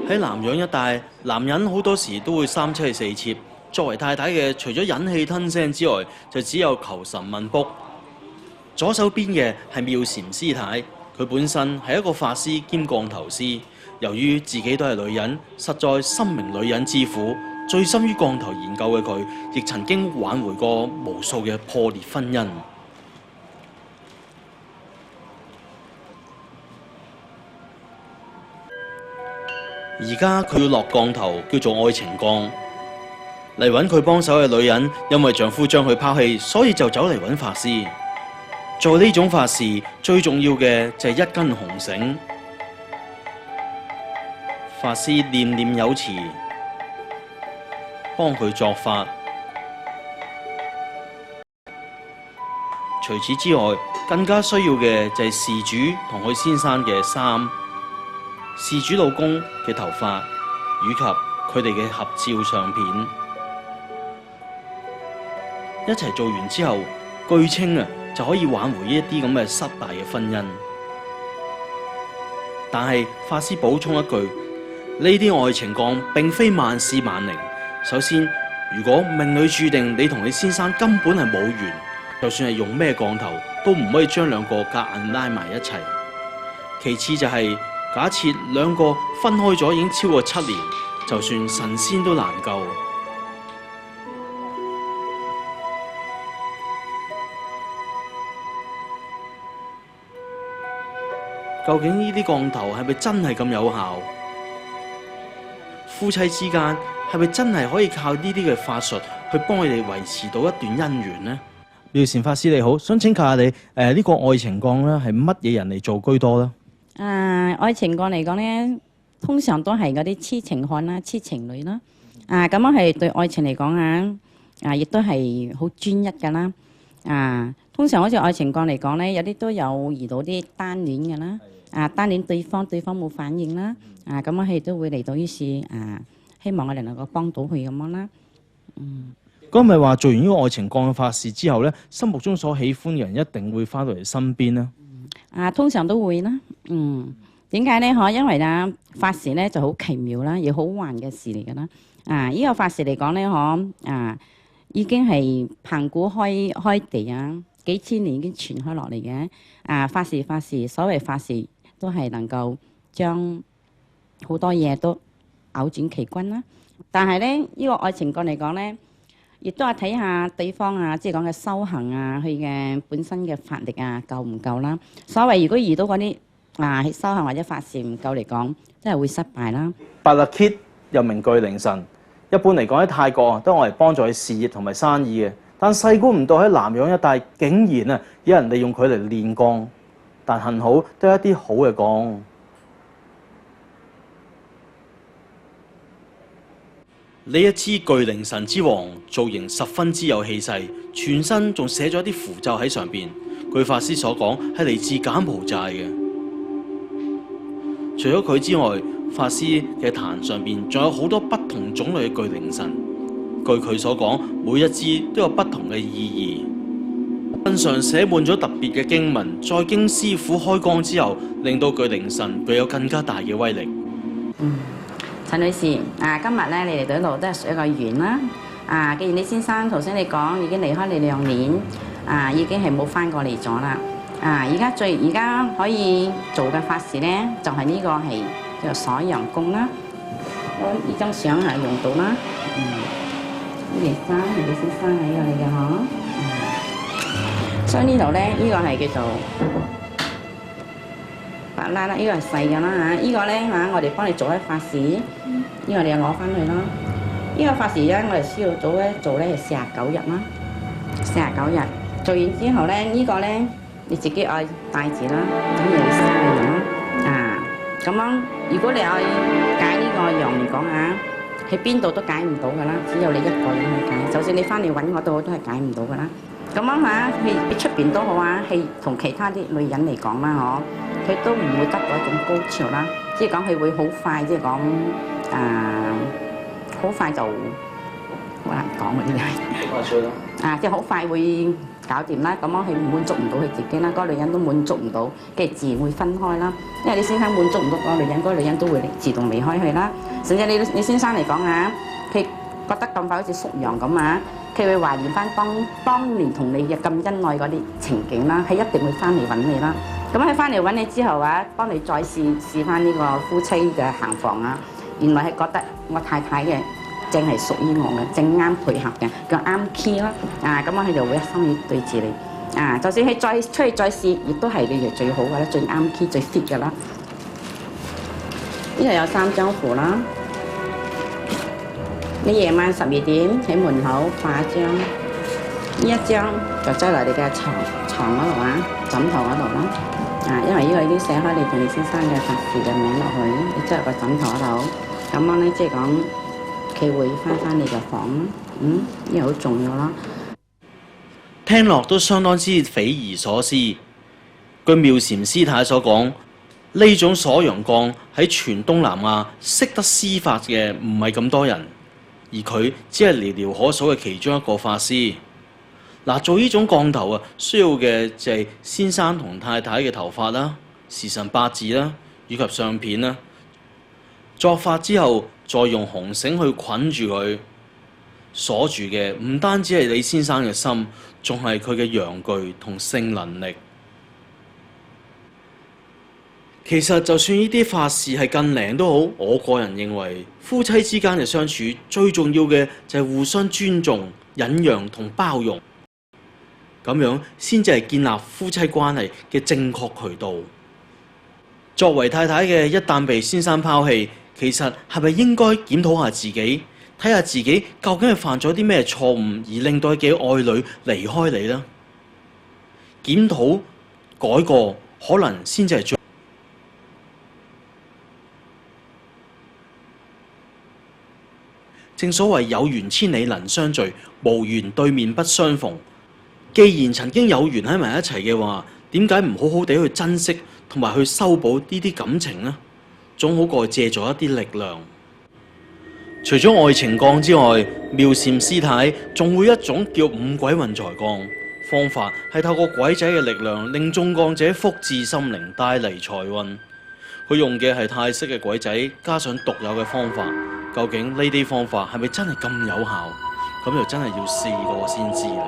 喺南洋一帶，男人好多時都會三妻四妾。作為太太嘅，除咗忍氣吞聲之外，就只有求神問卜。左手邊嘅係妙禪師太，佢本身係一個法師兼降頭師。由於自己都係女人，實在深明女人之苦，最深於降頭研究嘅佢，亦曾經挽回過無數嘅破裂婚姻。而家佢要落降頭，叫做愛情降。嚟揾佢幫手嘅女人，因為丈夫將佢拋棄，所以就走嚟揾法師。做呢種法事，最重要嘅就係一根紅繩。法師念念有詞，幫佢作法。除此之外，更加需要嘅就係事主同佢先生嘅衫、事主老公嘅頭髮，以及佢哋嘅合照相片。一齊做完之後，據稱就可以挽回一啲咁嘅失敗嘅婚姻。但係法師補充一句，呢啲愛情降並非萬事萬靈。首先，如果命裏注定你同你先生根本係冇緣，就算係用咩降頭，都唔可以將兩個夾硬拉埋一齊。其次就係假設兩個分開咗已經超過7年，就算神仙都難救。究竟呢啲降頭係咪真係咁有效？夫妻之間係咪真係可以靠呢啲嘅法術去幫佢哋維持到一段姻緣呢？妙禪法師你好，想請教下你，呢個愛情降咧係乜嘢人嚟做居多咧？愛情降嚟講咧，通常都係嗰啲痴情漢啦、痴情女啦。咁樣係對愛情嚟講亦都係好專一㗎啦。通常好似愛情降嚟講咧，有啲都有遇到啲單戀嘅啦。單戀對方冇反應啦。咁樣佢都會嚟到於是希望我哋能夠幫到佢咁樣啦。咁咪話做完呢個愛情降嘅法事之後咧，心目中所喜歡嘅人一定會翻到嚟身邊咧？通常都會啦。點解咧？因為法事咧就好奇妙啦，亦好幻嘅事嚟㗎啦。呢個法事嚟講咧，已經係盤古開地幾千年已經傳開落嚟嘅。法事，所謂法事都係能夠將好多嘢都扭轉其均啦。但係咧，呢個愛情降嚟講咧，亦都係睇下對方即係講嘅修行佢嘅本身嘅法力夠唔夠啦。所謂如果遇到嗰啲修行或者法事唔夠嚟講，真係會失敗啦。白勒 Kit 又名巨靈神，一般嚟講喺泰國都係嚟幫助佢事業同埋生意嘅。但細估唔到喺南洋一帶，竟然有人利用佢嚟練降。但幸好都有一啲好嘅降。呢一支巨靈神之王造型十分之有氣勢，全身仲寫咗啲符咒喺上邊。據法師所講，係嚟自柬埔寨嘅。除咗佢之外，法師嘅壇上邊仲有好多不同種類嘅巨靈神。據佢所講，每一支都有不同嘅意義。身上寫滿咗特別嘅經文，再經師傅開光之後，令到巨靈神具有更加大嘅威力。陳女士，今日咧你嚟到呢度都係屬一個緣啦。既然你先生頭先你講已經離開你2年，已經係冇翻過嚟咗啦。而家可以做嘅法事咧，就係呢個係叫做鎖陽功啦。呢張相係用到啦。呢件衫係你先生喺度嚟嘅嗬。所以呢度咧，呢個係叫做白啦啦，呢個係細嘅啦。呢個咧我哋幫你做一法事，呢個你又攞翻去啦。呢個法事咧，我哋需要做咧係49日啦。49日做完之後咧，呢個咧你自己愛帶住啦，咁你會生嘅啦。咁樣如果你愛解呢個陽嚟講喺邊度都解唔到噶啦，只有你一個人去解。就算你翻嚟揾我都係解唔到噶啦。咁樣喺出邊都好係同其他啲女人嚟講啦，佢都唔會得到一種高潮啦。即係講佢會好快，即係講好快就好難講嗰啲係。即係好快會搞掂啦，咁樣佢滿足唔到佢自己啦，嗰個女人都滿足唔到，跟住自然會分開啦。因為你先生滿足唔到嗰個女人，嗰個女人都會自動離開佢啦。甚至你先生嚟講啊，佢覺得咁快好似縮陽咁啊，佢會懷念翻當年同你嘅咁恩愛嗰啲情景啦，佢一定會翻嚟揾你啦。咁佢翻嚟揾你之後啊，當你再試翻呢個夫妻嘅行房啊，原來係覺得我太太嘅正係屬於我嘅，正啱配合嘅，叫啱 key 啦。咁樣佢就會一心意對住你。就算佢再出去再試，亦都係你哋最好嘅啦，最啱 key 最 fit 嘅啦。呢度有3張符啦。你夜晚12點喺門口畫一張，呢一張就擠落你嘅床嗰度啊，枕頭嗰度啦。因為呢個已經寫開你同你先生嘅法事嘅名落去，你擠入個枕頭嗰度，咁樣咧即係講佢會翻你嘅房啦。呢個好重要啦。聽落都相當之匪夷所思。據妙禪師太所講，呢種鎖陽降喺全東南亞識得施法嘅唔係咁多人，而佢只係寥寥可數嘅其中一個法師。做呢種降頭需要嘅就係先生同太太嘅頭髮啦、時辰八字啦，以及相片啦。作法之後，再用紅繩去捆住佢，鎖住嘅唔單止係李先生嘅心，仲係佢嘅陽具同性能力。其實就算呢啲法事係更靈都好，我個人認為夫妻之間嘅相處最重要嘅就係互相尊重、忍讓同包容，咁樣先至係建立夫妻關係嘅正確渠道。作為太太嘅，一旦被先生拋棄，其實係咪應該檢討下自己，睇下自己究竟係犯咗啲咩錯誤，而令到佢嘅愛侶離開你呢？檢討改過，可能先至係最。正所謂有緣千里能相聚，無緣對面不相逢。既然曾經有緣喺埋一齊嘅話，點解唔好好地去珍惜同埋去修補呢啲感情呢？總好過借助一啲力量。除咗愛情降之外，妙禪師太仲會一種叫五鬼運財降方法，係透過鬼仔嘅力量，令中降者福至心靈，帶嚟財運。佢用嘅係泰式嘅鬼仔，加上獨有嘅方法。究竟呢啲方法係咪真係咁有效？咁就真係要試過先知啦。